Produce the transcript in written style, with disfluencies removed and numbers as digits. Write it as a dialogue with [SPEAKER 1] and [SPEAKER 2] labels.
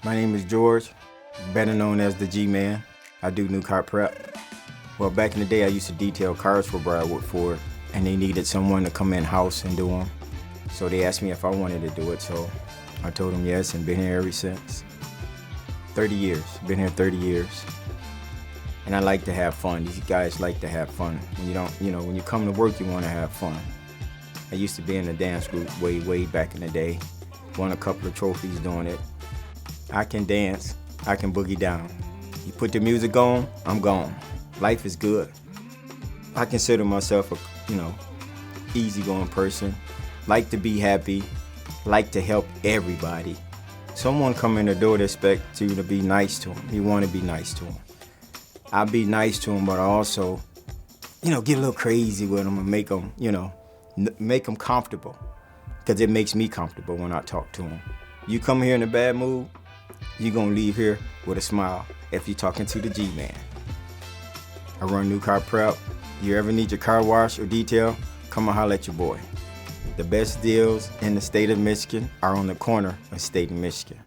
[SPEAKER 1] My name is George, better known as the G-Man. I do new car prep. Well, back in the day, I used to detail cars for Briarwood Ford, and they needed someone to come in-house and do them. So they asked me if I wanted to do it, so I told them yes, and been here ever since. 30 years, been here 30 years. And I like to have fun. These guys like to have fun. When you come to work, you want to have fun. I used to be in a dance group way back in the day. Won a couple of trophies doing it. I can dance, I can boogie down. You put the music on, I'm gone. Life is good. I consider myself a, easygoing person. Like to be happy, like to help everybody. Someone come in the door to expect you to be nice to them. You want to be nice to them. I'll be nice to them, but I also, get a little crazy with them and make them comfortable. Because it makes me comfortable when I talk to them. You come here in a bad mood, you're gonna leave here with a smile if you're talking to the G-Man. I run new car prep. You ever need your car wash or detail, come and holler at your boy. The best deals in the state of Michigan are on the corner of state and Michigan.